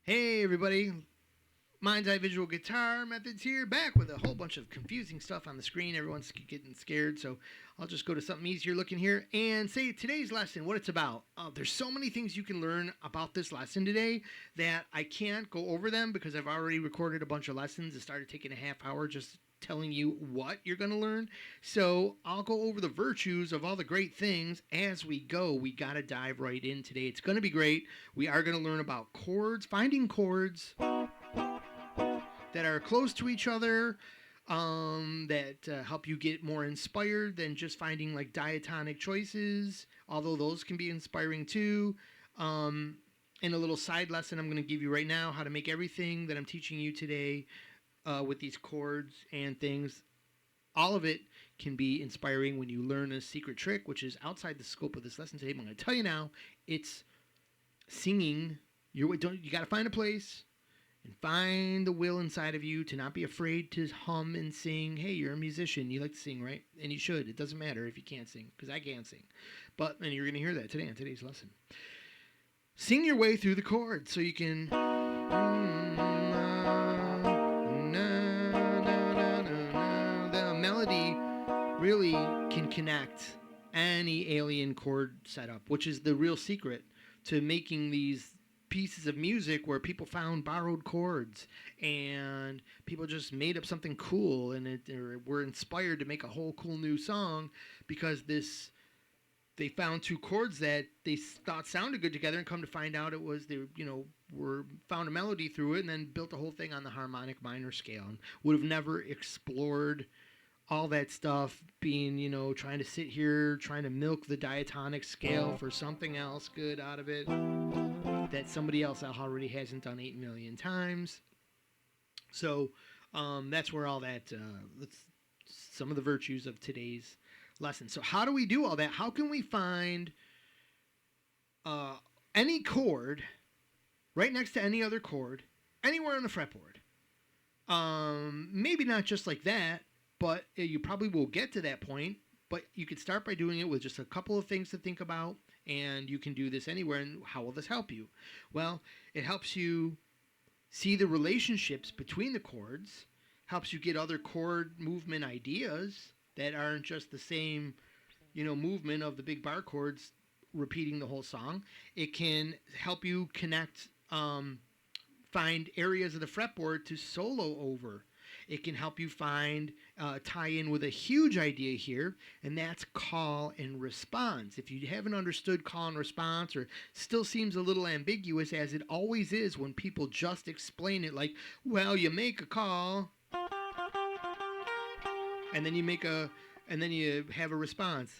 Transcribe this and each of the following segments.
Hey everybody, Mind's Eye Visual Guitar Methods here, back with a whole bunch of confusing stuff on the screen. Everyone's getting scared, so I'll just go to something easier looking here and say today's lesson, what it's about. There's so many things you can learn about this lesson today that I can't go over them because I've already recorded a bunch of lessons. It started taking a half hour just telling you what you're going to learn. So I'll go over the virtues of all the great things as we go. We got to dive right in today. It's going to be great. We are going to learn about chords, finding chords that are close to each other, that help you get more inspired than just finding like diatonic choices, although those can be inspiring too. And a little side lesson I'm going to give you right now, how to make everything that I'm teaching you today with these chords and things. All of it can be inspiring when you learn a secret trick, which is outside the scope of this lesson today. I'm going to tell you now, it's singing. You got to find a place and find the will inside of you to not be afraid to hum and sing. Hey, you're a musician. You like to sing, right? And you should. It doesn't matter if you can't sing, because I can't sing. And you're going to hear that today on today's lesson. Sing your way through the chords so you can... The melody really can connect any alien chord setup, which is the real secret to making these pieces of music where people found borrowed chords and people just made up something cool and were inspired to make a whole cool new song because they found two chords that they thought sounded good together, and come to find out it was found a melody through it and then built the whole thing on the harmonic minor scale, and would have never explored all that stuff being, trying to sit here, trying to milk the diatonic scale for something else good out of it that somebody else already hasn't done 8 million times. So that's where all that, that's some of the virtues of today's lesson. So how do we do all that? How can we find any chord right next to any other chord anywhere on the fretboard? Maybe not just like that, but you probably will get to that point. But you could start by doing it with just a couple of things to think about, and you can do this anywhere. And how will this help you? Well, it helps you see the relationships between the chords, helps you get other chord movement ideas that aren't just the same, movement of the big bar chords repeating the whole song. It can help you connect, find areas of the fretboard to solo over. It can help you find, tie in with a huge idea here, and that's call and response. If you haven't understood call and response, or still seems a little ambiguous, as it always is when people just explain it like, well, you make a call, and then you have a response.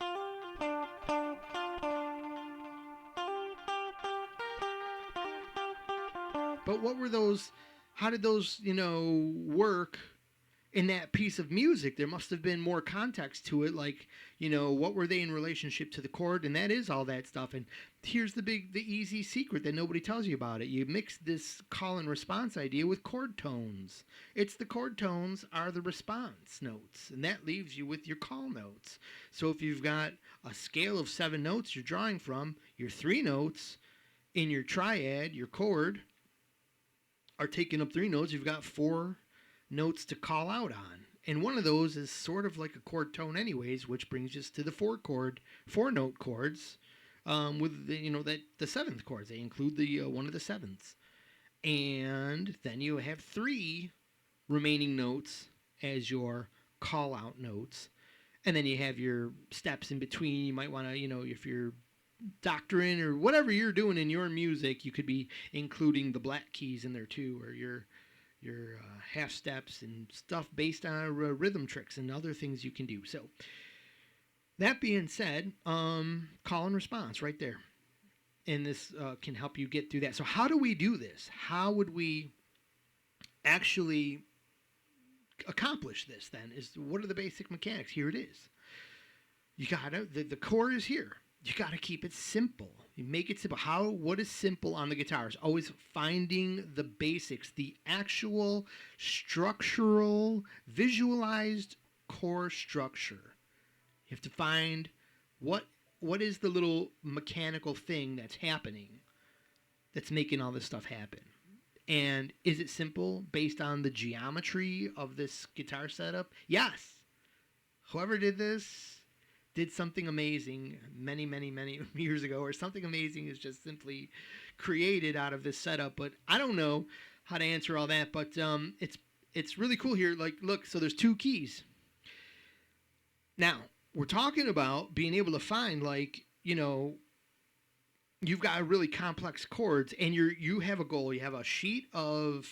But what were those? How did those, work in that piece of music? There must have been more context to it, like, what were they in relationship to the chord? And that is all that stuff. And here's the easy secret that nobody tells you about it. You mix this call and response idea with chord tones. It's the chord tones are the response notes, and that leaves you with your call notes. So if you've got a scale of 7 notes you're drawing from, your 3 notes in your triad, your chord, are taking up 3 notes. You've got 4 notes to call out on, and one of those is sort of like a chord tone anyways, which brings us to the 4 note chords, with the 7th chords. They include the one of the 7ths, and then you have 3 remaining notes as your call out notes, and then you have your steps in between. You might want to, if you're doctoring or whatever you're doing in your music, you could be including the black keys in there too, or your half steps and stuff based on rhythm tricks and other things you can do. So that being said, call and response right there, and this can help you get through that. So how do we do this? How would we actually accomplish this then? What are the basic mechanics? Here it is. You gotta, the chord is here. You got to keep it simple. You make it simple. What is simple on the guitar is always finding the basics, the actual structural, visualized core structure. You have to find what is the little mechanical thing that's happening that's making all this stuff happen. And is it simple based on the geometry of this guitar setup? Yes. Whoever did this did something amazing many, many, many years ago, or something amazing is just simply created out of this setup. But I don't know how to answer all that. But it's really cool here. Like, look, so there's two keys. Now we're talking about being able to find, like, you've got really complex chords, and you have a goal. You have a sheet of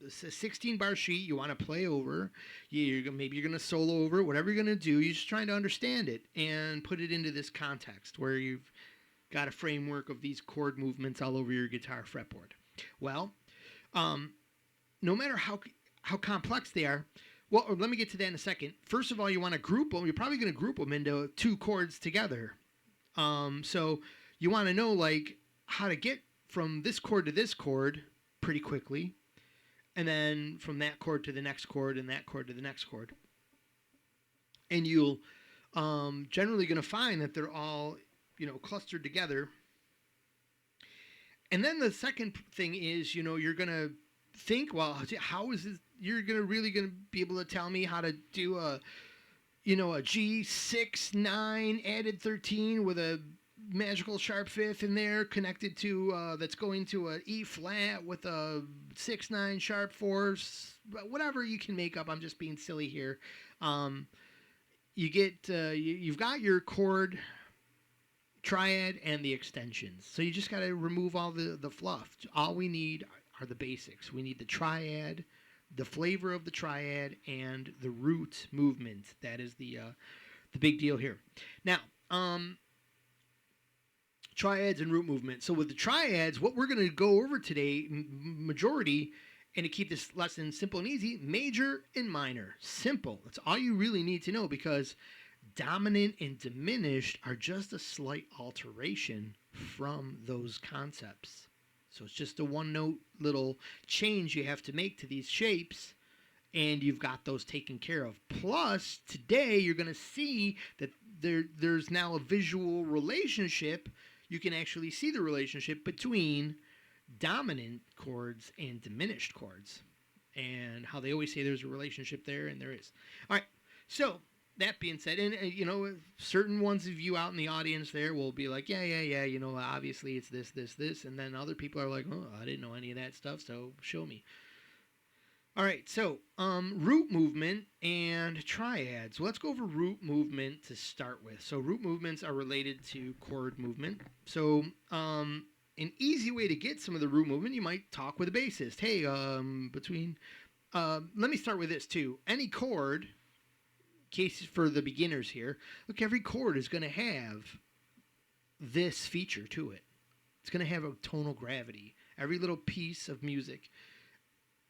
a 16 bar sheet you want to play over. Maybe you're going to solo over it, whatever you're going to do. You're just trying to understand it and put it into this context where you've got a framework of these chord movements all over your guitar fretboard. Well, no matter how complex they are, well, let me get to that in a second. First of all, you want to group them. You're probably going to group them into two chords together. So you want to know, like, how to get from this chord to this chord pretty quickly, and then from that chord to the next chord, and that chord to the next chord. And you'll generally going to find that they're all, clustered together. And then the second thing is, you're going to think, well, how is this? You're really going to be able to tell me how to do a G6, 9, added 13 with a magical sharp fifth in there connected to that's going to an E flat with a 6-9 sharp fourths, whatever you can make up. I'm just being silly here. You've got your chord triad and the extensions, so you just got to remove all the fluff. All we need are the basics. We need the triad, the flavor of the triad, and the root movement. That is the big deal here. Now, triads and root movement. So with the triads, what we're going to go over today, majority, and to keep this lesson simple and easy, major and minor. Simple. That's all you really need to know, because dominant and diminished are just a slight alteration from those concepts. So it's just a one-note little change you have to make to these shapes, and you've got those taken care of. Plus, today you're going to see that there's now a visual relationship. You can actually see the relationship between dominant chords and diminished chords, and how they always say there's a relationship there, and there is. All right, so that being said, and certain ones of you out in the audience there will be like, yeah, obviously it's this, and then other people are like, oh, I didn't know any of that stuff, so show me. All right, so root movement and triads. Well, let's go over root movement to start with. So root movements are related to chord movement. So an easy way to get some of the root movement, you might talk with a bassist. Hey, let me start with this too. Any chord, cases for the beginners here, look, every chord is going to have this feature to it. It's going to have a tonal gravity. Every little piece of music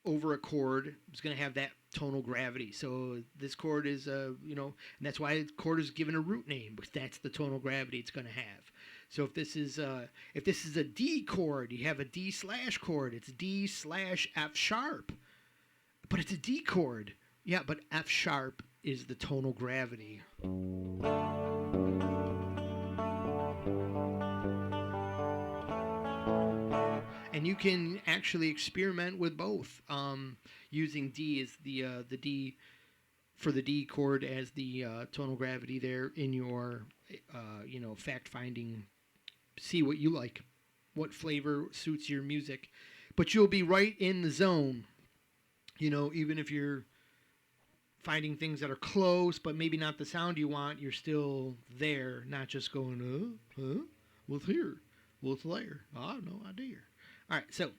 over a chord is going to have that tonal gravity. So this chord is, and that's why the chord is given a root name, because that's the tonal gravity it's going to have. So if this is a D chord, you have a D slash chord. It's D slash F sharp, but it's a D chord. Yeah, but F sharp is the tonal gravity. And you can actually experiment with both, using D as the D for the D chord as the tonal gravity there in your fact finding. See what you like, what flavor suits your music, but you'll be right in the zone. Even if you're finding things that are close, but maybe not the sound you want, you're still there, not just going, what's here? What's there? Oh, no idea. All right, so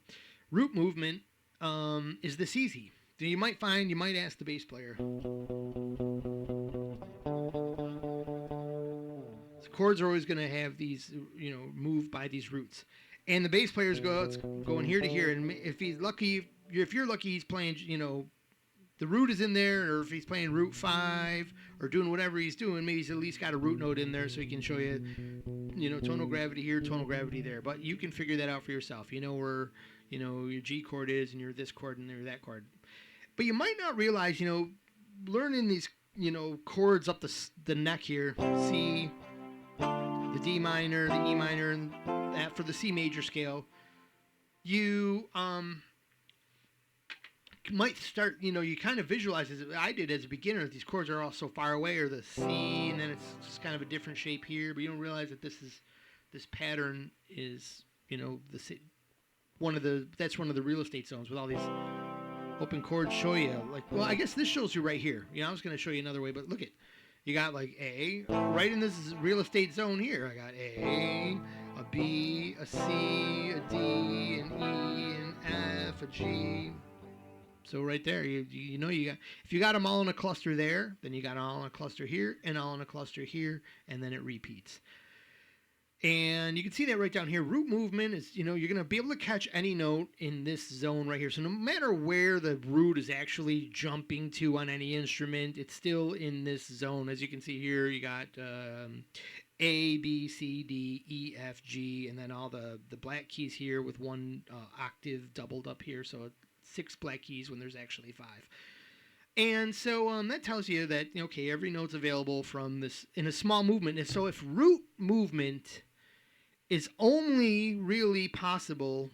root movement, is this easy? You might ask the bass player. So chords are always going to have these, moved by these roots. And the bass players it's going here to here, and if he's lucky, if you're lucky, he's playing, the root is in there, or if he's playing root 5 or doing whatever he's doing, maybe he's at least got a root note in there so he can show you, tonal gravity here, tonal gravity there. But you can figure that out for yourself. You know where, your G chord is, and you're this chord and you're that chord. But you might not realize, learning these, chords up the neck here, C, the D minor, the E minor, and that for the C major scale, you might start, you kind of visualize, as I did as a beginner, these chords are all so far away, or the C, and then it's just kind of a different shape here, but you don't realize that this pattern is, that's one of the real estate zones with all these open chords show you, like, well, I guess this shows you right here. I was going to show you another way, but look at, you got like A, right in this real estate zone here. I got A, a B, a C, a D, an E, an F, a G. So right there, you got, if you got them all in a cluster there, then you got all in a cluster here and all in a cluster here, and then it repeats. And you can see that right down here. Root movement is, you're going to be able to catch any note in this zone right here. So no matter where the root is actually jumping to on any instrument, it's still in this zone. As you can see here, you got A, B, C, D, E, F, G, and then all the black keys here with one octave doubled up here. So 6 black keys when there's actually 5. And so that tells you that, okay, every note's available from this in a small movement. And so if root movement is only really possible,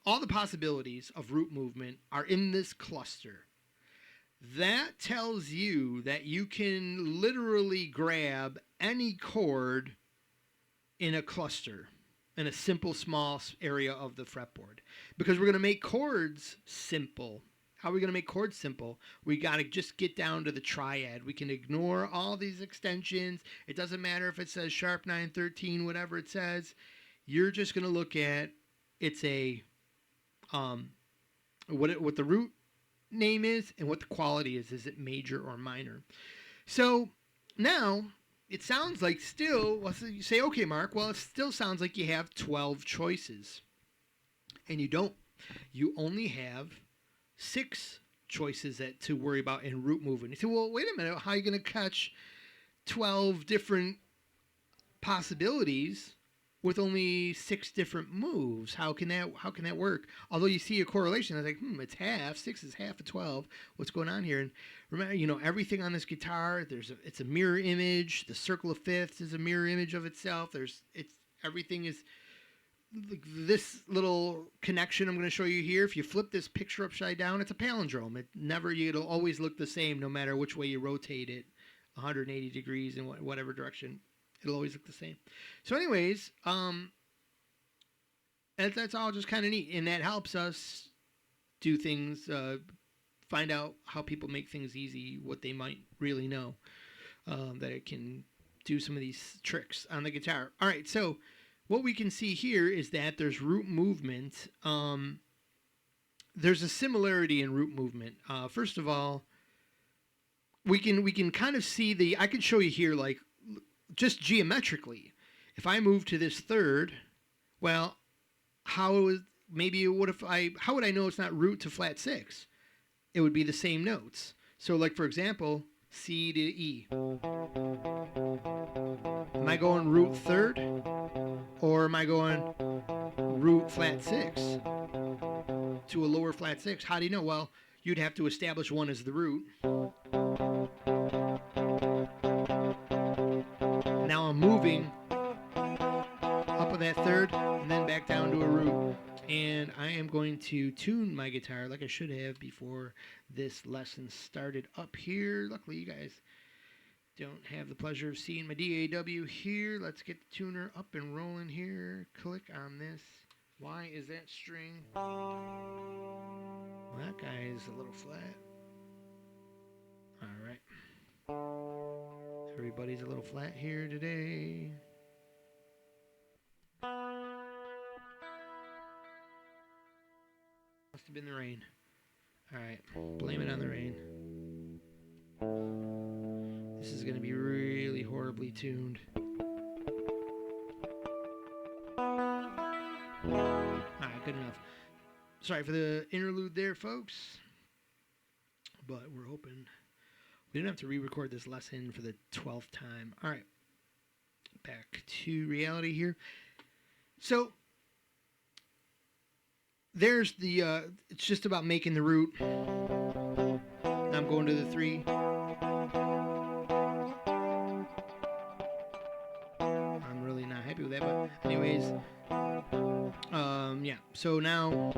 all the possibilities of root movement are in this cluster, that tells you that you can literally grab any chord in a cluster, in a simple, small area of the fretboard. Because we're going to make chords simple. How are we going to make chords simple? We got to just get down to the triad. We can ignore all these extensions. It doesn't matter if it says sharp 9, 13, whatever it says. You're just going to look at, it's a, what the root name is and what the quality is. Is it major or minor? So now it sounds like still, you say, okay, Mark, well, it still sounds like you have 12 choices. And you don't. You only have 6 choices to worry about in root movement. You say, well, wait a minute, how are you going to catch 12 different possibilities with only 6 different moves? How can that work? Although you see a correlation, it's like, it's half. 6 is half of 12. What's going on here? And remember, everything on this guitar, it's a mirror image. The circle of fifths is a mirror image of itself. Everything is this little connection I'm going to show you here. If you flip this picture upside down, it's a palindrome. It'll always look the same no matter which way you rotate it, 180 degrees in whatever direction. It'll always look the same. So anyways, that's all just kind of neat. And that helps us do things, find out how people make things easy, what they might really know, that it can do some of these tricks on the guitar. All right, so what we can see here is that there's root movement. There's a similarity in root movement. First of all, we can kind of see I can show you here, like, just geometrically. If I move to this third, well, how would I know it's not root to flat 6? It would be the same notes. So, like, for example, C to E. Am I going root third? Or am I going root flat 6 to a lower flat 6? How do you know? Well, you'd have to establish one as the root. Now I'm moving up on that third and then back down to a root. And I am going to tune my guitar like I should have before this lesson started up here. Luckily, you guys don't have the pleasure of seeing my DAW here. Let's get the tuner up and rolling here. Click on this. Why is that string? Well, that guy is a little flat. All right. Everybody's a little flat here today. Must have been the rain. All right. Blame it on the rain. This is going to be really horribly tuned. Alright, good enough. Sorry for the interlude there, folks. But we're hoping we didn't have to re-record this lesson for the 12th time. Alright. Back to reality here. So, there's it's just about making the root. I'm going to the 3. With that, but anyways, yeah, so now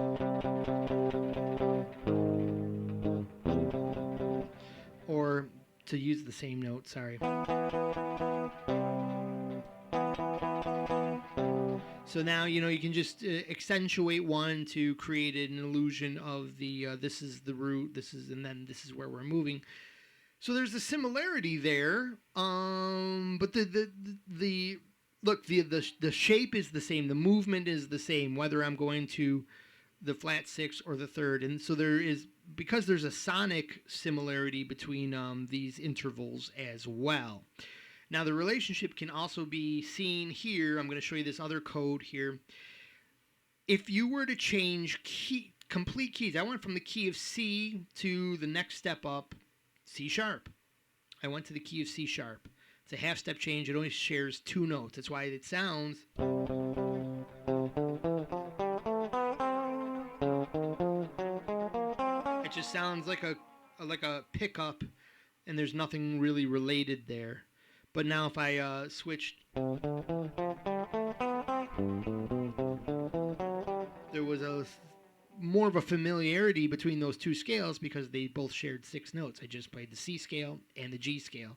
to use the same note. Sorry. So now you can just accentuate one to create an illusion of the this is the root, and then this is where we're moving. So there's a similarity there, but the look the shape is the same, the movement is the same, whether I'm going to the flat six or the third, and so there is, because there's a sonic similarity between these intervals as well. Now the relationship can also be seen here. I'm going to show you this other code here. If you were to change complete keys, I went from the key of C to the next step up, C sharp. I went to the key of C sharp. It's a half step change. It only shares 2 notes. That's why it sounds. It just sounds like a pickup, and there's nothing really related there. But now if I switched, there was more of a familiarity between those two scales because they both shared 6 notes. I just played the C scale and the G scale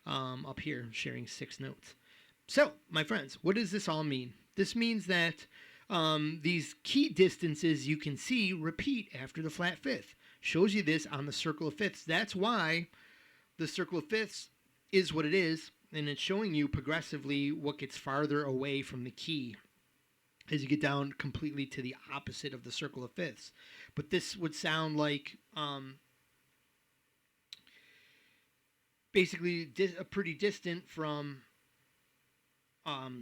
up here, sharing 6 notes. So, my friends, what does this all mean? This means that these key distances you can see repeat after the flat fifth. Shows you this on the circle of fifths. That's why the circle of fifths is what it is, and it's showing you progressively what gets farther away from the key as you get down completely to the opposite of the circle of fifths. But this would sound like basically pretty distant from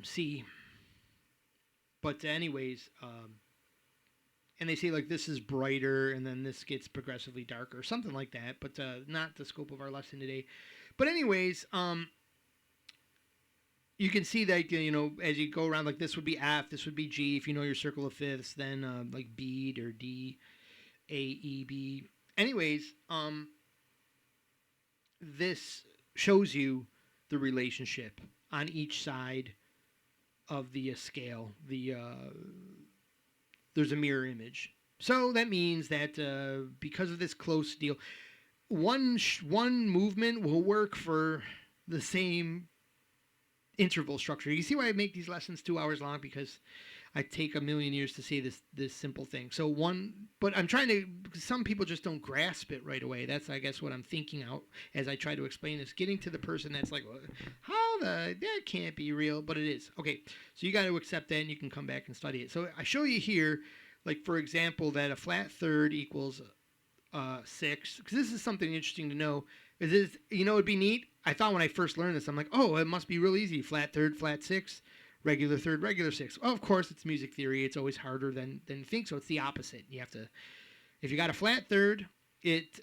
C. But anyways, and they say like this is brighter and then this gets progressively darker, something like that, but not the scope of our lesson today. But anyways, you can see that, as you go around, like this would be F, this would be G. If you know your circle of fifths, then like B or D, A, E, B. Anyways, this shows you the relationship on each side of the scale. There's a mirror image. So that means that because of this close deal, one movement will work for the same interval structure. You see why I make these lessons 2 hours long? Because I take a million years to say this simple thing. So but I'm trying to, some people just don't grasp it right away. That's, I guess, what I'm thinking out as I try to explain this. Getting to the person that's like, well, that can't be real, but it is. Okay, so you got to accept that and you can come back and study it. So I show you here, like for example, that a flat third equals 6, because this is something interesting to know. It'd be neat. I thought when I first learned this, I'm like, oh, it must be real easy. Flat third, flat 6, regular third, regular 6. Well, of course, it's music theory. It's always harder than you think, so it's the opposite. You have to, if you got a flat third, it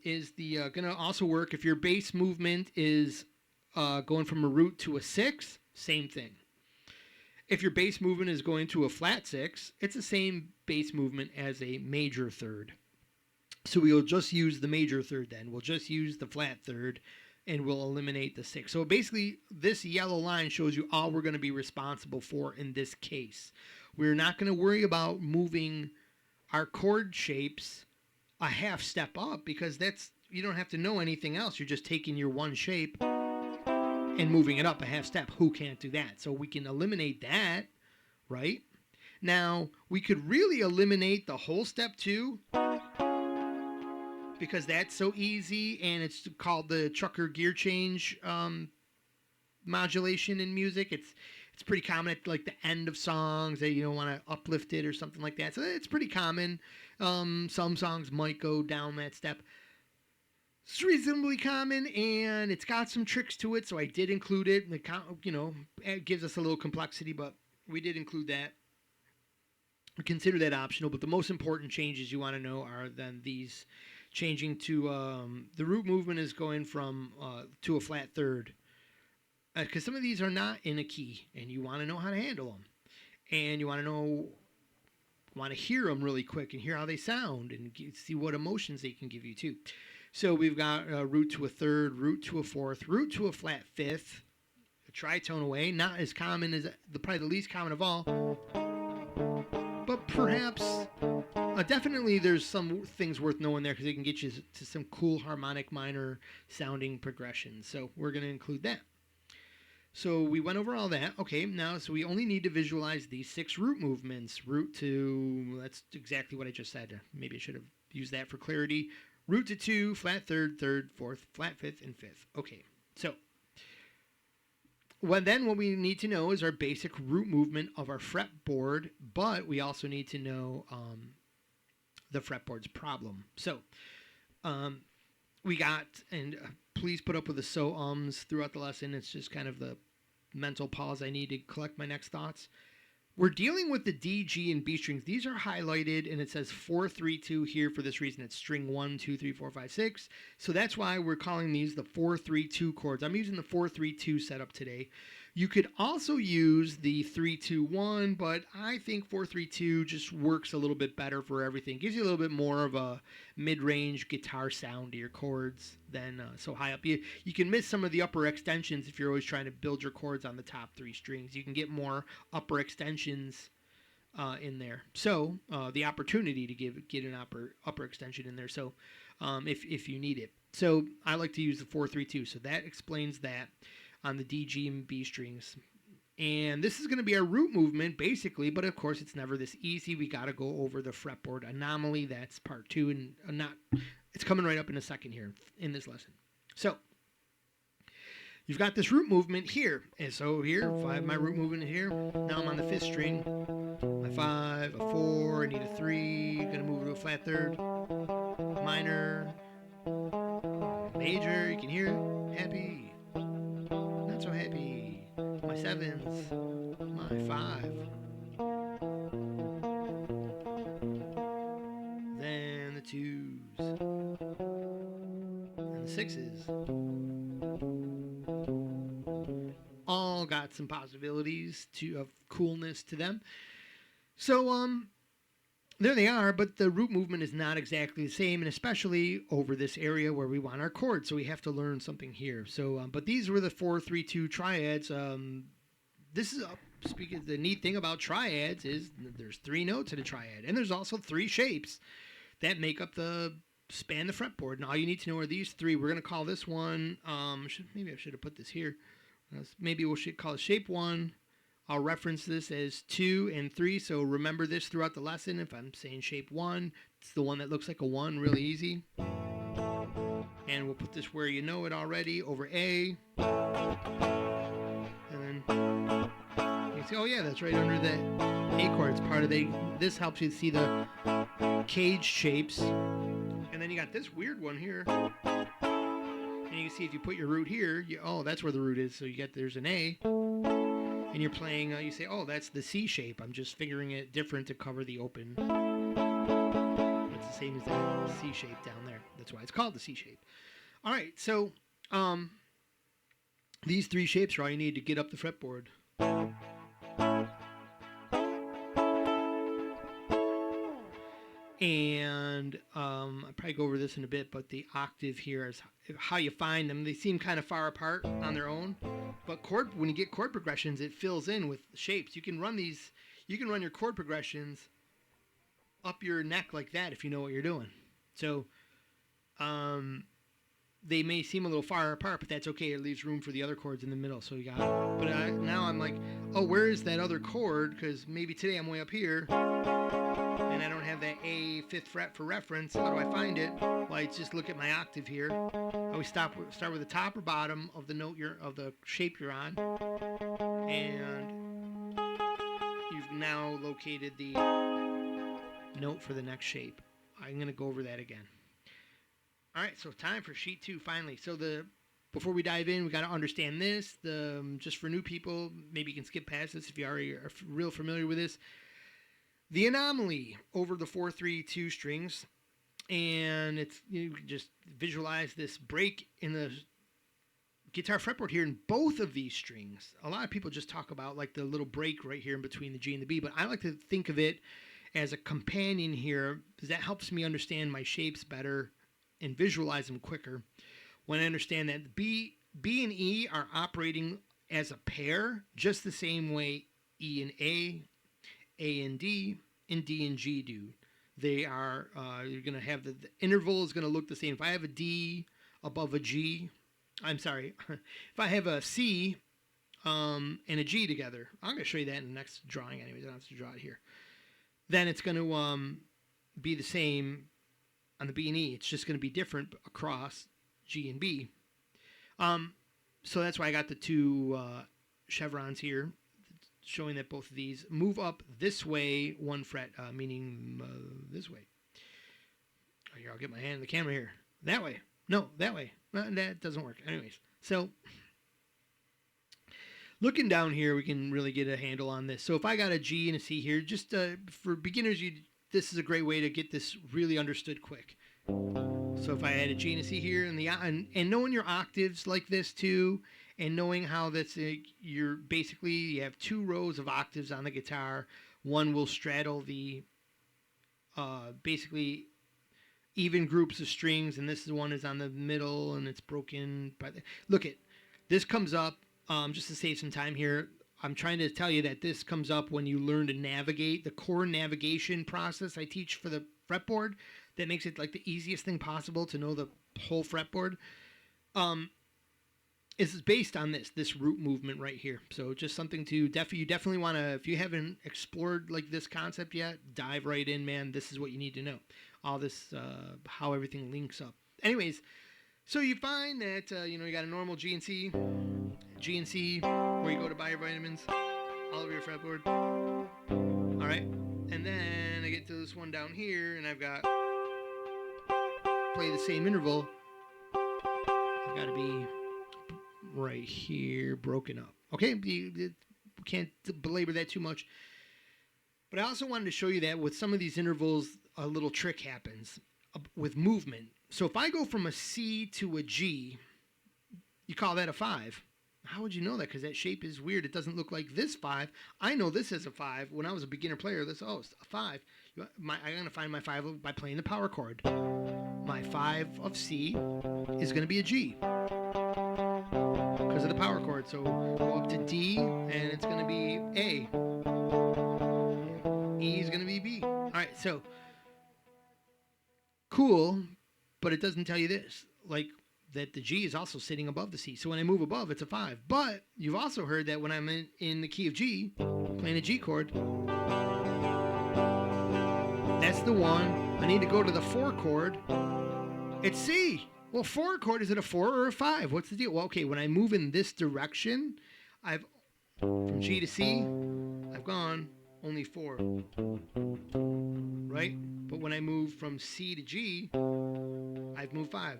is going to also work if your bass movement is going from a root to a 6, same thing. If your bass movement is going to a flat 6, it's the same bass movement as a major third. So we'll just use the major third then. We'll just use the flat third and we'll eliminate the 6. So basically, this yellow line shows you all we're going to be responsible for in this case. We're not going to worry about moving our chord shapes a half step up because you don't have to know anything else. You're just taking your one shape and moving it up a half step. Who can't do that? So we can eliminate that, right? Now, we could really eliminate the whole step 2 because that's so easy, and it's called the trucker gear change modulation in music. It's pretty common at like the end of songs that you don't want to uplift it or something like that. So it's pretty common. Some songs might go down that step. It's reasonably common, and it's got some tricks to it, so I did include it. It gives us a little complexity, but we did include that. Consider that optional, but the most important changes you want to know are then these. Changing to the root movement is going from to a flat third, because some of these are not in a key, and you want to know how to handle them, and you want to hear them really quick and hear how they sound and see what emotions they can give you too. So we've got root to a third, root to a fourth, root to a flat fifth, a tritone away, not as common as probably the least common of all, but perhaps Definitely, there's some things worth knowing there because it can get you to some cool harmonic minor sounding progressions. So we're going to include that. So we went over all that. Okay, now so we only need to visualize these 6 root movements. Root to, that's exactly what I just said. Maybe I should have used that for clarity. Root to 2, flat third, third, fourth, flat fifth, and fifth. Okay, so what we need to know is our basic root movement of our fretboard, but we also need to know the fretboard's problem. So we got, and please put up with the so-ums throughout the lesson. It's just kind of the mental pause I need to collect my next thoughts. We're dealing with the D, G, and B strings. These are highlighted, and it says 4, 3, 2 here for this reason. It's string 1, 2, 3, 4, 5, 6. So that's why we're calling these the 4, 3, 2 chords. I'm using the 4, 3, 2 setup today. You could also use the 3, 2, 1, but I think 4, 3, 2 just works a little bit better for everything. Gives you a little bit more of a mid-range guitar sound to your chords than so high up. You can miss some of the upper extensions if you're always trying to build your chords on the top 3 strings. You can get more upper extensions in there. So the opportunity to get an upper extension in there. So if you need it. So I like to use the 4, 3, 2. So that explains that on the D, G, and B strings. And this is going to be our root movement, basically, but of course it's never this easy. We got to go over the fretboard anomaly. That's part 2, and it's coming right up in a second here in this lesson. So you've got this root movement here. And so here, 5, my root movement here. Now I'm on the 5th string. My 5, a 4, I need a 3, going to move to a flat third, minor, major, you can hear it, happy, not so happy, my 7s, my 5, then the 2s, and the 6s. All got some possibilities of coolness to them. So, there they are, but the root movement is not exactly the same, and especially over this area where we want our chords, so we have to learn something here. So, but these were the 4, 3, 2 triads. This is speaking. The neat thing about triads is there's 3 notes in a triad, and there's also 3 shapes that make up span the fretboard. And all you need to know are these 3. We're going to call this one. Maybe I should have put this here. Maybe we should call it shape 1. I'll reference this as 2 and 3, so remember this throughout the lesson. If I'm saying shape 1, it's the one that looks like a 1, really easy. And we'll put this where you know it already, over A. And then you see, oh yeah, that's right under the A chord. It's part of this helps you see the cage shapes. And then you got this weird one here. And you can see if you put your root here, that's where the root is. So there's an A. And you're playing, you say, oh, that's the C shape. I'm just figuring it different to cover the open. It's the same as that C shape down there. That's why it's called the C shape. All right, so these 3 shapes are all you need to get up the fretboard. And I'll probably go over this in a bit, but the octave here is how you find them. They seem kind of far apart on their own, but when you get chord progressions, it fills in with shapes. You can run your chord progressions up your neck like that if you know what you're doing. So they may seem a little far apart, but that's okay. It leaves room for the other chords in the middle. So you got it. But now I'm like, oh, where is that other chord? Because maybe today I'm way up here. And I don't have that A 5th fret for reference. How do I find it? Well, I just look at my octave here. I always start with the top or bottom of the note of the shape you're on, and you've now located the note for the next shape. I'm going to go over that again. All right, so time for sheet 2 finally. So before we dive in, we got to understand this. Just for new people, maybe you can skip past this if you already are real familiar with this. The anomaly over the 4, 3, 2 strings, and you can just visualize this break in the guitar fretboard here in both of these strings. A lot of people just talk about like the little break right here in between the G and the B, but I like to think of it as a companion here because that helps me understand my shapes better and visualize them quicker. When I understand that B and E are operating as a pair, just the same way E and A and D and G do. They are, you're going to have the interval is going to look the same. If I have a D above a G, I'm sorry, if I have a C and a G together, I'm going to show you that in the next drawing anyways. I don't have to draw it here. Then it's going to be the same on the B and E. It's just going to be different across G and B. So that's why I got the two chevrons here, showing that both of these move up this way 1 fret, meaning this way. Oh, here, I'll get my hand in the camera here. That way. No, that way. That doesn't work. Anyways, so looking down here, we can really get a handle on this. So if I got a G and a C here, just for beginners, this is a great way to get this really understood quick. So if I had a G and a C here, and knowing your octaves like this too, and knowing how that's you have 2 rows of octaves on the guitar. One will straddle the basically even groups of strings, and this one is on the middle, and it's broken. Look at this comes up just to save some time here. I'm trying to tell you that this comes up when you learn to navigate the chord navigation process I teach for the fretboard. That makes it like the easiest thing possible to know the whole fretboard. Is based on this root movement right here. So just something to you definitely want to, if you haven't explored like this concept yet, dive right in, man. This is what you need to know. All this, how everything links up. Anyways, so you find that, you got a normal G and C, where you go to buy your vitamins, all over your fretboard. All right. And then I get to this one down here, and I've got play the same interval. I've got to be right here, broken up. Okay, you can't belabor that too much. But I also wanted to show you that with some of these intervals, a little trick happens with movement. So if I go from a C to a G, you call that a 5. How would you know that? Because that shape is weird. It doesn't look like this 5. I know this as a 5. When I was a beginner player, it's a 5. I'm going to find my 5 by playing the power chord. My 5 of C is going to be a G because of the power chord. So go up to D, and it's going to be A. E is going to be B. All right, so cool, but it doesn't tell you this, like that the G is also sitting above the C. So when I move above, it's a 5. But you've also heard that when I'm in the key of G, playing a G chord, that's the one. I need to go to the 4 chord. It's C. Well, 4 chord, is it a 4 or a 5? What's the deal? Well, okay, when I move in this direction, from G to C, I've gone only 4. Right? But when I move from C to G, I've moved 5.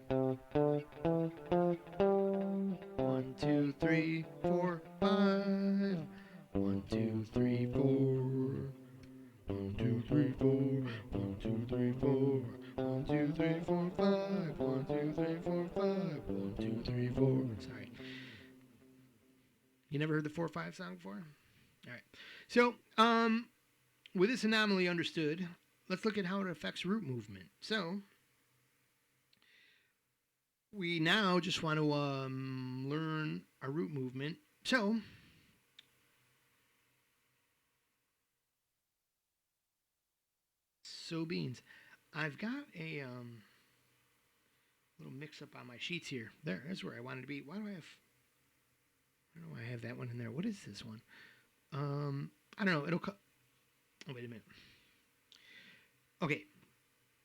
1, 2, 3, 4, 5. 1, 2, 3, 4. 1, 2, 3, 4. 1, 2, 3, 4. 1, 2, 3, 4, 5. 1, 2, 3, 4, 5. 1, 2, 3, 4. Sorry. You never heard the 4-5 song before? All right. So, with this anomaly understood, let's look at how it affects root movement. So, we now just want to learn our root movement. So beans. I've got a little mix-up on my sheets here. That's where I wanted to be. Why do I have that one in there? What is this one? I don't know. Oh, wait a minute. Okay.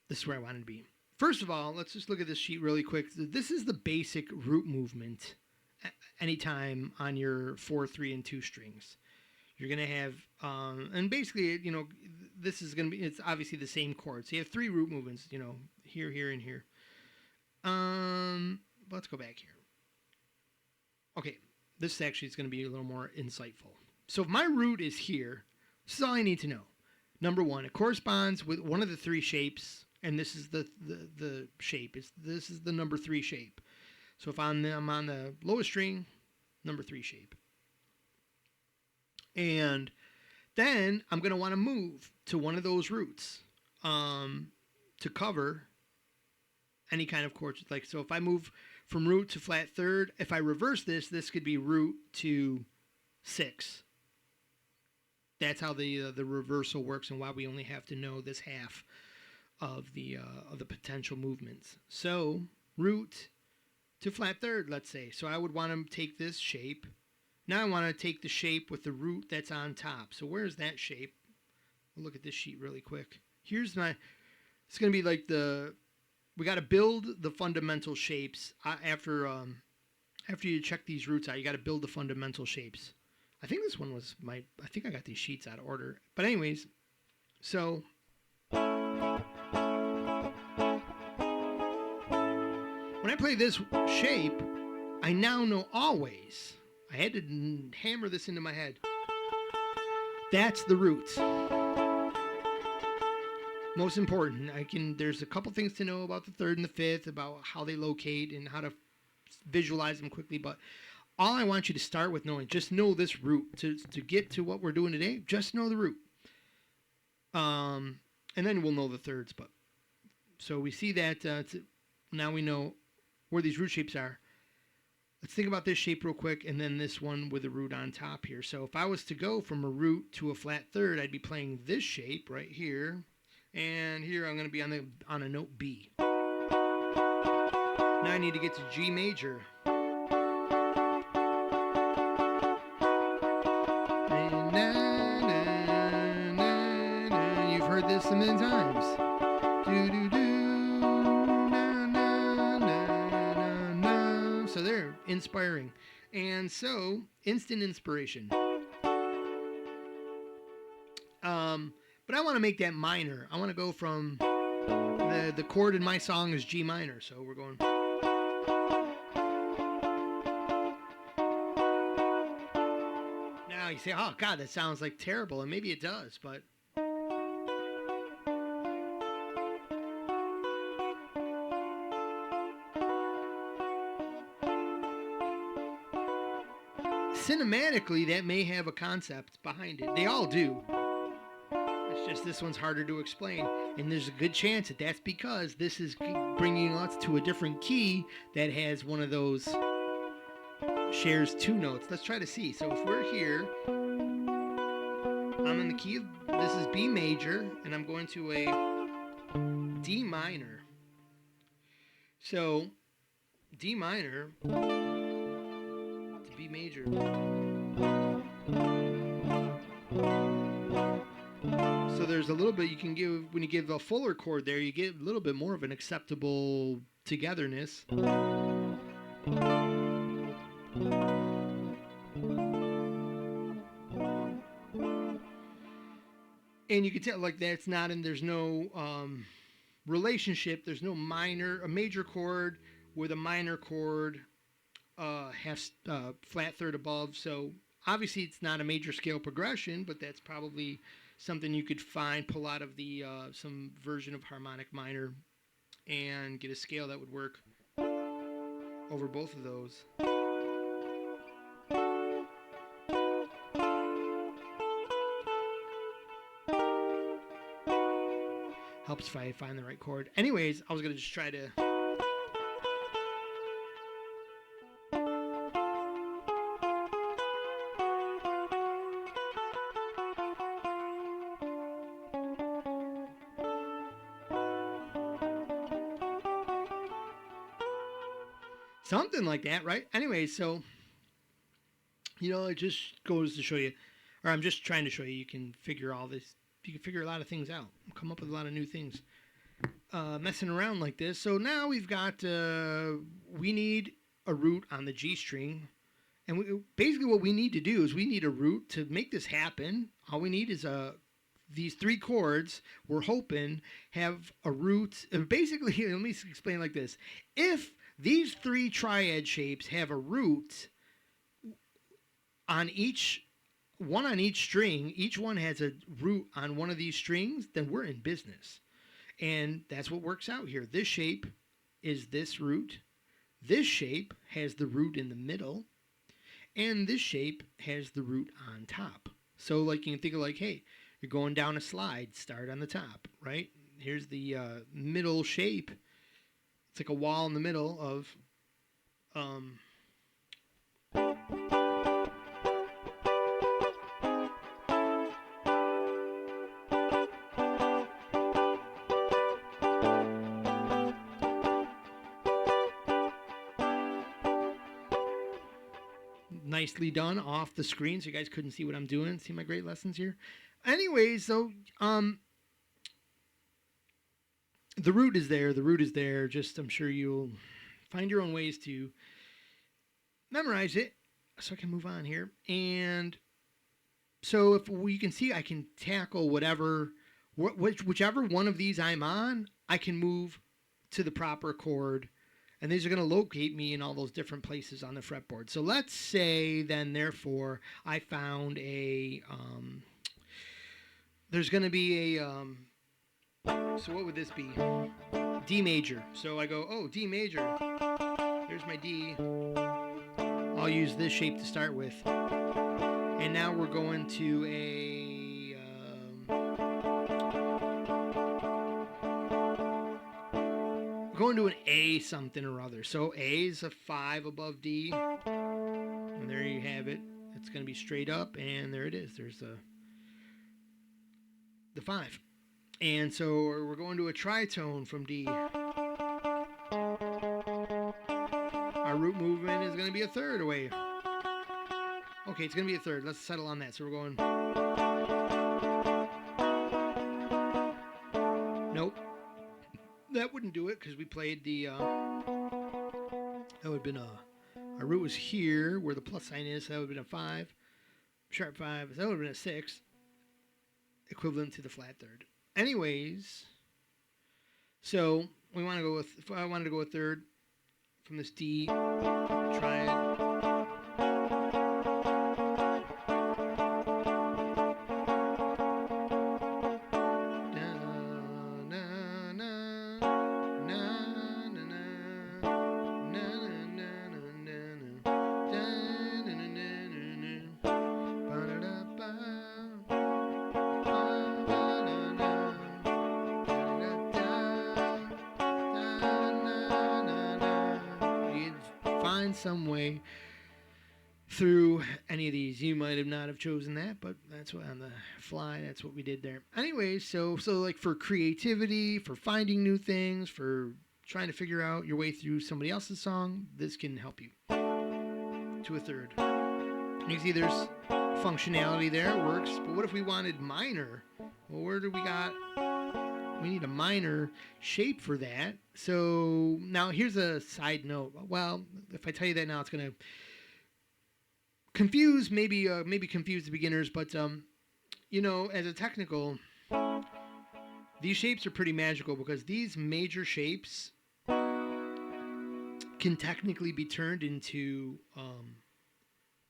This is where I wanted to be. First of all, let's just look at this sheet really quick. This is the basic root movement anytime on your 4, 3, and 2 strings. You're going to have, and basically, this is going to be, it's obviously the same chord. So you have 3 root movements, here, here, and here. Let's go back here. Okay, this actually is going to be a little more insightful. So if my root is here, this is all I need to know. Number 1, it corresponds with one of the 3 shapes, and this is the shape. This is the number 3 shape. So if I'm on the lowest string, number 3 shape. And then I'm going to want to move to one of those roots to cover any kind of chord. Like, so if I move from root to flat third, if I reverse this could be root to 6. That's how the reversal works and why we only have to know this half. of the potential movements. So root to flat third, let's say. So I would want to take this shape. Now I want to take the shape with the root that's on top. So where's that shape? We'll look at this sheet really quick. Here's my, it's going to be like we got to build the fundamental shapes after you check these roots out. You got to build the fundamental shapes. I think this one was I think I got these sheets out of order. But anyways, so when I play this shape, I now know always. I had to hammer this into my head. That's the roots. Most important. There's a couple things to know about the third and the fifth, about how they locate and how to visualize them quickly. But all I want you to start with knowing, just know this root. To get to what we're doing today, just know the root. And then we'll know the thirds. But so we see that now we know where these root shapes are. Let's think about this shape real quick, and then this one with a root on top here. So if I was to go from a root to a flat third, I'd be playing this shape right here, and here I'm going to be on a note B. Now I need to get to G major. You've heard this a million times. Do do do. So they're inspiring. And so, instant inspiration. But I want to make that minor. I want to go from the chord in my song is G minor. So we're going. Now you say, oh God, that sounds like terrible. And maybe it does, but cinematically, that may have a concept behind it. They all do. It's just this one's harder to explain. And there's a good chance that that's because this is bringing us to a different key that has one of those, shares two notes. Let's try to see. So if we're here, I'm in the key of, this is B major, and I'm going to a D minor. So D minor to B major. So there's a little bit you can give, when you give a fuller chord there, you get a little bit more of an acceptable togetherness. And you can tell, like, that's not, and there's no relationship. There's no a major chord with a minor chord, half flat third above. So obviously it's not a major scale progression, but that's probably something you could pull out of the some version of harmonic minor and get a scale that would work over both of those. Helps if I find the right chord. Anyways, I was going to just try to... something like that, right? Anyway, so, it just goes to show you, or I'm just trying to show you can figure all this. You can figure a lot of things out, come up with a lot of new things, messing around like this. So now we've got, we need a root on the G string. And basically what we need to do is we need a root to make this happen. All we need is these three chords, we're hoping, have a root. Basically, let me explain like this. If these three triad shapes have a root on one on each string, each one has a root on one of these strings, then we're in business. And that's what works out here. This shape is this root. This shape has the root in the middle. And this shape has the root on top. So like you can think of like, hey, you're going down a slide, start on the top, right? Here's the middle shape. It's like a wall in the middle of nicely done off the screen, so you guys couldn't see what I'm doing. See my great lessons here. Anyways, so the root is there. The root is there. Just I'm sure you'll find your own ways to memorize it, so I can move on here. And so if you can see, I can tackle whichever one of these I'm on, I can move to the proper chord. And these are going to locate me in all those different places on the fretboard. So let's say then, therefore, I found there's going to be so what would this be? D major. So I go, oh, D major. There's my D. I'll use this shape to start with. And now we're going to an A something or other. So A is a 5 above D. And there you have it. It's going to be straight up, and there it is. There's the 5. And so we're going to a tritone from D. Our root movement is going to be a third away. Okay, it's going to be a third. Let's settle on that. So we're going... Nope. That wouldn't do it because we played the... that would have been a... Our root was here where the plus sign is. So that would have been a 5. Sharp 5. So that would have been a 6. Equivalent to the flat third. Anyways, so we want to go with... If I wanted to go a third from this D, Triad. Some way through any of these. You might have not have chosen that, but that's what on the fly, that's what we did there. Anyway, so like for creativity, for finding new things, for trying to figure out your way through somebody else's song, this can help you to a third. You can see there's functionality there, it works. But what if we wanted minor? Well, where do we got? We need a minor shape for that. So now here's a side note. Well, if I tell you that now, it's going to confuse, maybe confuse the beginners. But, you know, as a technical, these shapes are pretty magical because these major shapes can technically be turned into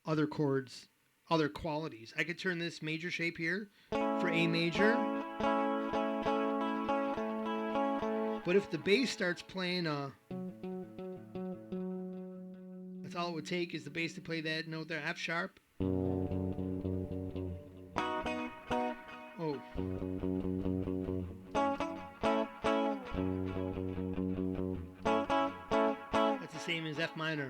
other chords, other qualities. I could turn this major shape here for A major. But if the bass starts playing that's all it would take is the bass to play that note there, F sharp. Oh. That's the same as F minor.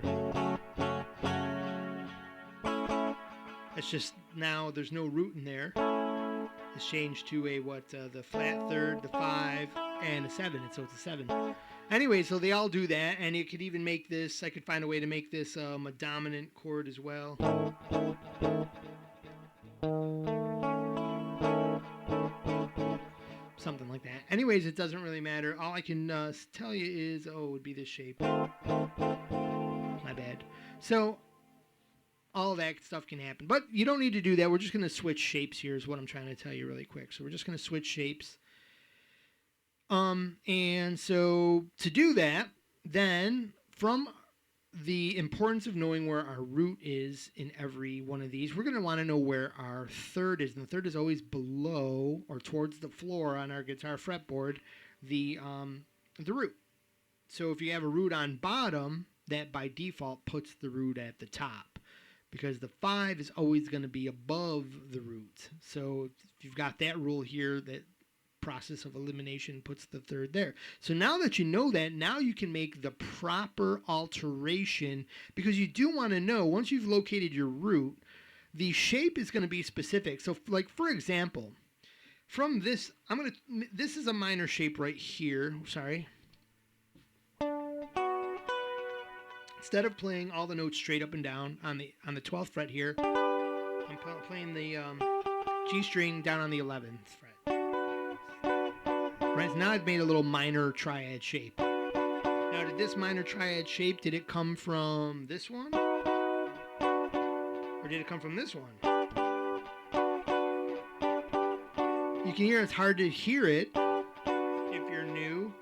It's just now there's no root in there. It's changed to a the flat third, the 5, and a 7, and so it's a 7. Anyway, so they all do that, and you could even make this, I could find a way to make this a dominant chord as well. Something like that. Anyways, it doesn't really matter. All I can tell you is, it would be this shape. My bad. So all that stuff can happen. But you don't need to do that. We're just going to switch shapes here is what I'm trying to tell you really quick. So we're just going to switch shapes. And so to do that, then from the importance of knowing where our root is in every one of these, we're going to want to know where our third is. And the third is always below or towards the floor on our guitar fretboard, the root. So if you have a root on bottom, that by default puts the root at the top, because the 5 is always going to be above the root. So if you've got that rule here, that process of elimination puts the third there. So now that you know that, now you can make the proper alteration, because you do want to know, once you've located your root, the shape is going to be specific. So like, for example, from this, this is a minor shape right here. Sorry. instead of playing all the notes straight up and down on the 12th fret here, I'm playing the G string down on the 11th fret. Right, so now I've made a little minor triad shape. Now, did this minor triad shape, did it come from this one? Or did it come from this one? You can hear it's hard to hear it if you're new.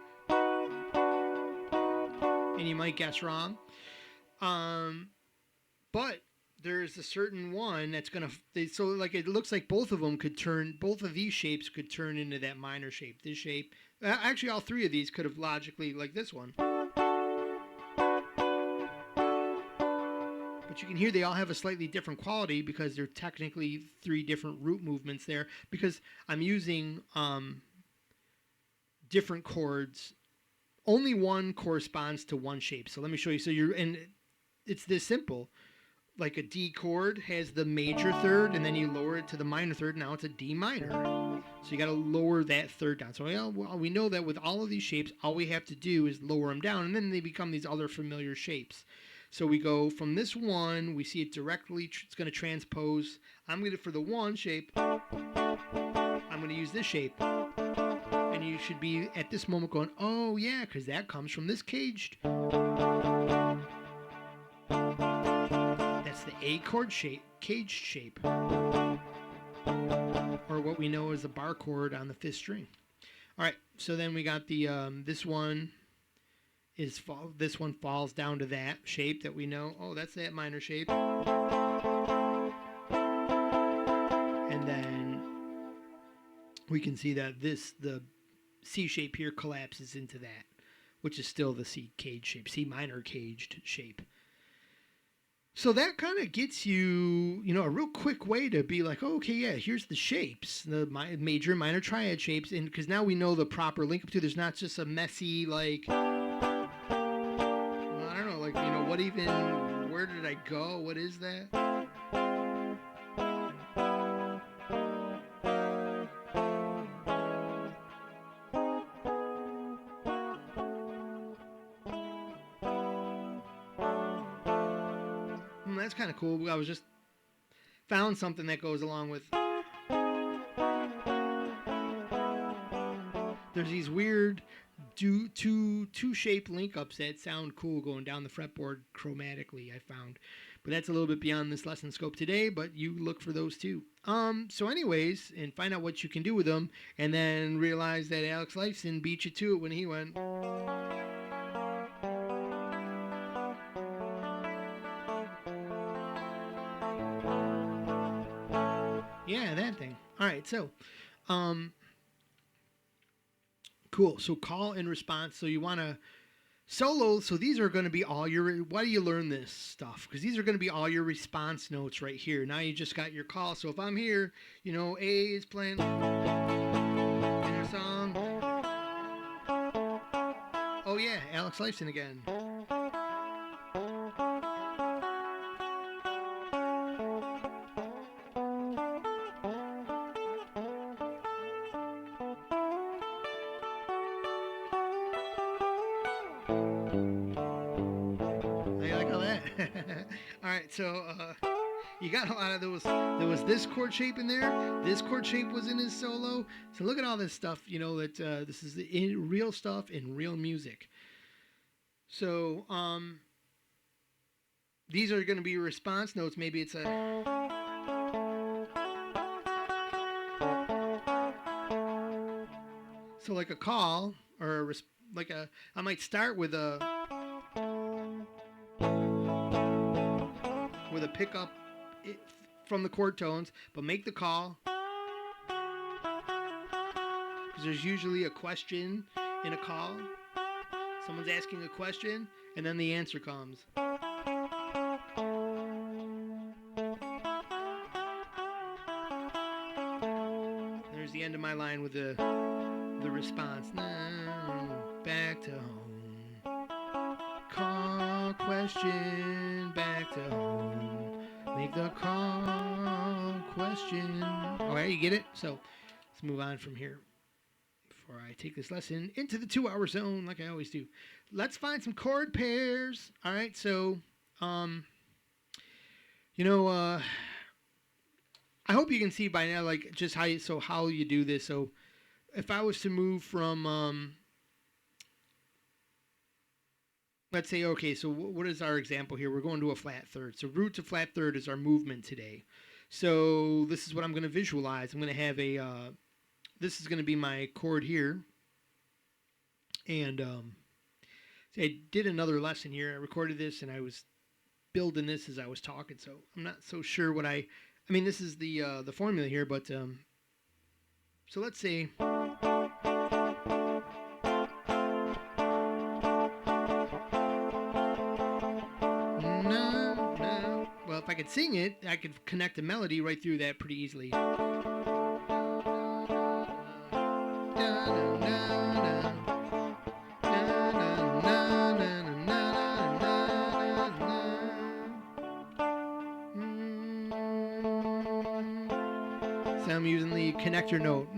And you might guess wrong. But there's a certain one that's going to... So, like, it looks like both of them could turn... Both of these shapes could turn into that minor shape. This shape... Actually, all three of these could have logically... Like this one. But you can hear they all have a slightly different quality because they're technically three different root movements there. Because I'm using different chords. Only one corresponds to one shape. So let me show you. So and it's this simple. Like a D chord has the major third, and then you lower it to the minor third. Now it's a D minor. So you got to lower that third down. So we know that with all of these shapes, all we have to do is lower them down, and then they become these other familiar shapes. So we go from this one, we see it directly, it's going to transpose. I'm going to, for the one shape, I'm going to use this shape. And you should be at this moment going, oh yeah, because that comes from this caged. That's the A chord shape, caged shape. Or what we know as the bar chord on the 5th string. All right, so then we got the, this one falls down to that shape that we know. Oh, that's that minor shape. And then we can see that the C shape here collapses into that, which is still the C caged shape, C minor caged shape. So that kind of gets you, a real quick way to be like, oh, okay, yeah, here's the shapes, the major, minor triad shapes, and because now we know the proper link up to. There's not just a messy like. What even, where did I go? What is that? That's kind of cool. I was just found something that goes along with. There's these weird two shape link ups that sound cool going down the fretboard chromatically, I found. But that's a little bit beyond this lesson scope today, but you look for those too. So anyways, and find out what you can do with them, and then realize that Alex Lifeson beat you to it when he went. Yeah, that thing. All right, so cool. So call and response. So you want to solo. So these are going to be all your, why do you learn this stuff? Because these are going to be all your response notes right here. Now you just got your call. So if I'm here, A is playing in a song. Oh yeah, Alex Lifeson again. So you got a lot of those. There was this chord shape in there. This chord shape was in his solo. So look at all this stuff, that this is the real stuff in real music. So these are going to be your response notes. Maybe it's a... So like a call, or I might start with a pickup from the chord tones, but make the call, because there's usually a question in a call. Someone's asking a question, and then the answer comes. There's the end of my line with the response. Back to home. Call, question, back to home. Make the call, question. All right, you get it? So let's move on from here. before I take this lesson into the 2-hour zone like I always do. Let's find some chord pairs. All right, so, you know, I hope you can see by now, like, just how you do this. So if I was to move from, let's say, okay, so what is our example here? We're going to a flat third. So root to flat third is our movement today. So this is what I'm going to visualize. I'm going to have this is going to be my chord here. And see, I did another lesson here. I recorded this and I was building this as I was talking. So I'm not so sure what I mean, this is the formula here, but so let's say well, if I could sing it, I could connect a melody right through that pretty easily. So I'm using the connector note.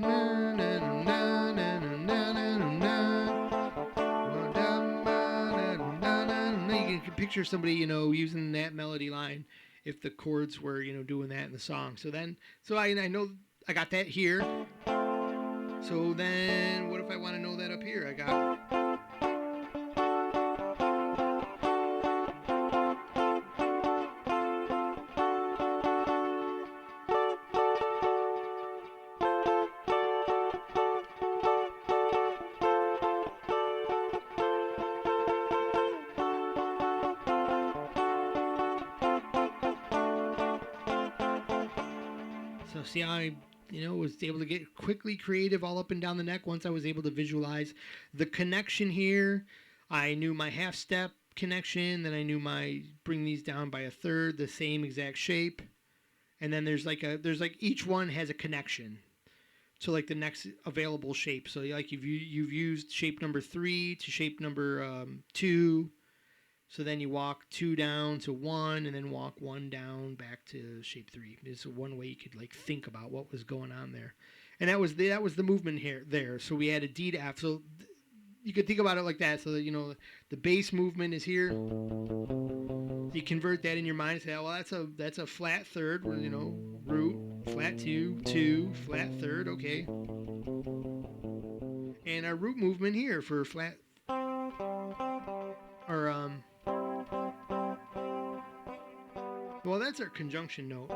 You can picture somebody, using that melody line if the chords were, doing that in the song. So I know I got that here. So then what if I want to know that up here? I got... So see how I, was able to get quickly creative all up and down the neck once I was able to visualize the connection here. I knew my half step connection, then I knew my bring these down by a third, the same exact shape. And then there's like each one has a connection to like the next available shape. So like you've used shape number 3 to shape number 2. So then you walk 2 down to 1, and then walk 1 down back to shape 3. This is one way you could like think about what was going on there, and that was the movement here there. So we added D to F. So you could think about it like that. So that the bass movement is here. You convert that in your mind and say, oh, well, that's a flat third. Root, flat 2, 2, flat third. Okay, and our root movement here for flat or well, that's our conjunction note.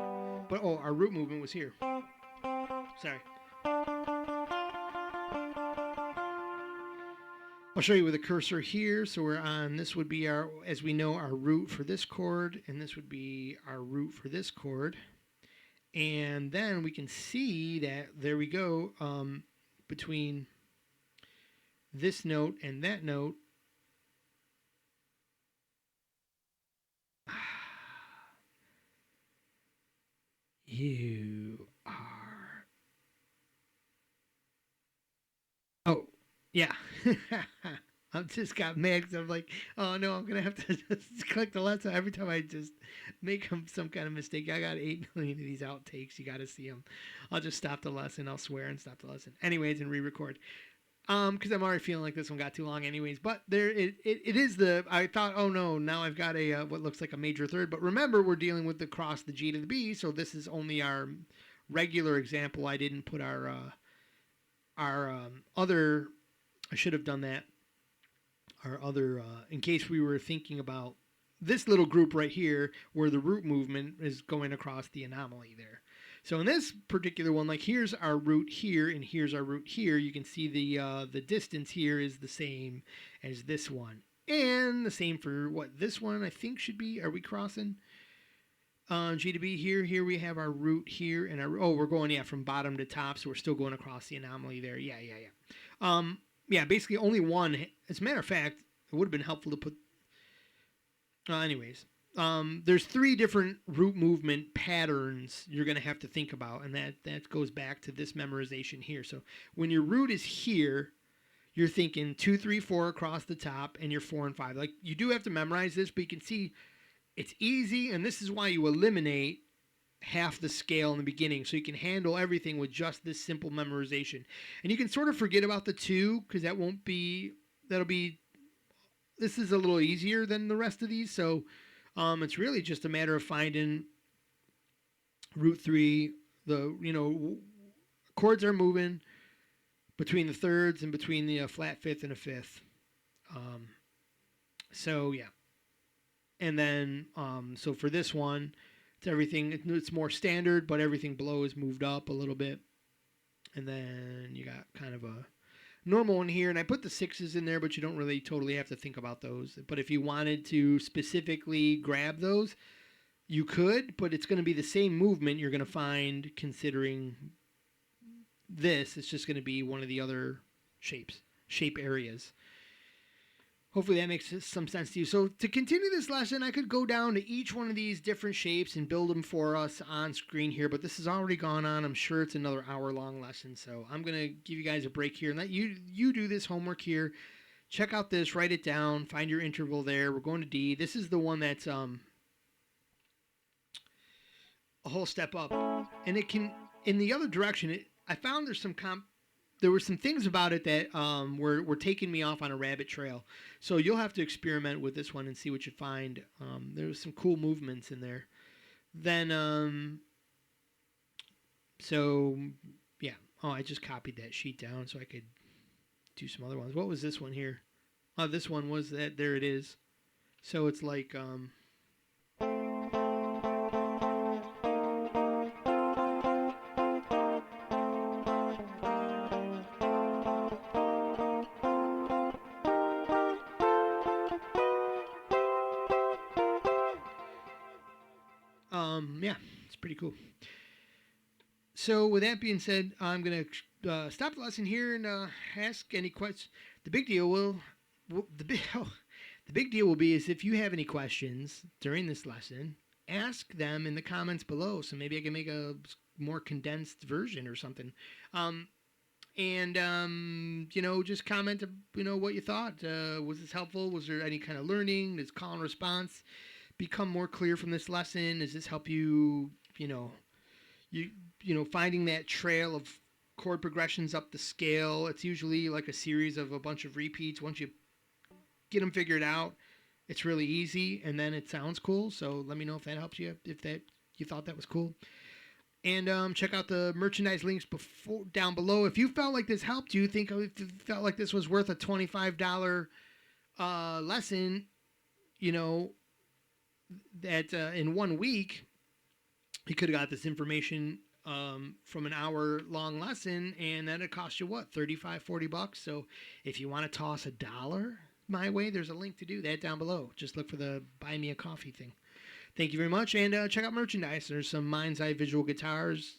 But, our root movement was here. Sorry. I'll show you with a cursor here. So we're on, this would be as we know, our root for this chord. And this would be our root for this chord. And then we can see that, there we go, between this note and that note, you are... Oh, yeah. I just got mad because I'm like, oh no, I'm going to have to just click the lesson every time I just make some kind of mistake. I got 8 million of these outtakes. You got to see them. I'll just stop the lesson. I'll swear and stop the lesson. Anyways, and re-record. Because I'm already feeling like this one got too long anyways. But there, it is I thought, oh no, now I've got a what looks like a major third. But remember, we're dealing with the cross the G to the B, so this is only our regular example. I didn't put our other, I should have done that, our other, in case we were thinking about this little group right here, where the root movement is going across the anomaly there. So in this particular one, like here's our root here and here's our root here. You can see the distance here is the same as this one. And the same for what this one I think should be. Are we crossing? G to B here. Here we have our root here and we're going, from bottom to top. So we're still going across the anomaly there. Yeah, basically only one. As a matter of fact, it would have been helpful to put, anyways. There's 3 different root movement patterns you're going to have to think about, and that goes back to this memorization here. So when your root is here, you're thinking 2, 3, 4 across the top, and you're 4 and 5. Like, you do have to memorize this, but you can see it's easy, and this is why you eliminate half the scale in the beginning, so you can handle everything with just this simple memorization. And you can sort of forget about the two because that'll be this is a little easier than the rest of these. So it's really just a matter of finding root three. The chords are moving between the thirds and between the flat fifth and a fifth. Um, so yeah, and then so for this one, it's everything. It's more standard, but everything below is moved up a little bit. And then you got kind of a normal one here, and I put the sixes in there, but you don't really totally have to think about those. But if you wanted to specifically grab those, you could, but it's going to be the same movement you're going to find considering this. It's just going to be one of the other shape areas. Hopefully that makes some sense to you. So to continue this lesson, I could go down to each one of these different shapes and build them for us on screen here, but this has already gone on. I'm sure it's another hour-long lesson, so I'm going to give you guys a break here and let you do this homework here. Check out this, write it down, find your interval there. We're going to D. This is the one that's a whole step up. And it can, in the other direction, I found there were some things about it that were taking me off on a rabbit trail. So you'll have to experiment with this one and see what you find. There's some cool movements in there. Then, so yeah. Oh, I just copied that sheet down so I could do some other ones. What was this one here? Oh, this one was that. There it is. So it's like yeah, it's pretty cool. So with that being said, I'm gonna stop the lesson here and ask any questions. The big deal the big the big deal will be is if you have any questions during this lesson, ask them in the comments below. So maybe I can make a more condensed version or something. And just comment. What you thought. Was this helpful? Was there any kind of learning? Does call and response become more clear from this lesson? Does this help you? Finding that trail of chord progressions up the scale. It's usually like a series of a bunch of repeats. Once you get them figured out, it's really easy, and then it sounds cool. So let me know if that helps you, if that you thought that was cool. And check out the merchandise links down below. If you felt like this helped you, if you felt like this was worth a $25 lesson, that in 1 week, you could have got this information from an hour-long lesson, and that'd cost you what, $35-$40? So if you want to toss $1 my way, there's a link to do that down below. Just look for the buy me a coffee thing. Thank you very much, and check out merchandise. There's some Mind's Eye Visual Guitars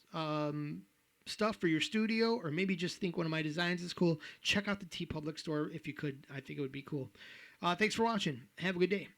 stuff for your studio, or maybe just think one of my designs is cool. Check out the TeePublic store if you could. I think it would be cool. Thanks for watching. Have a good day.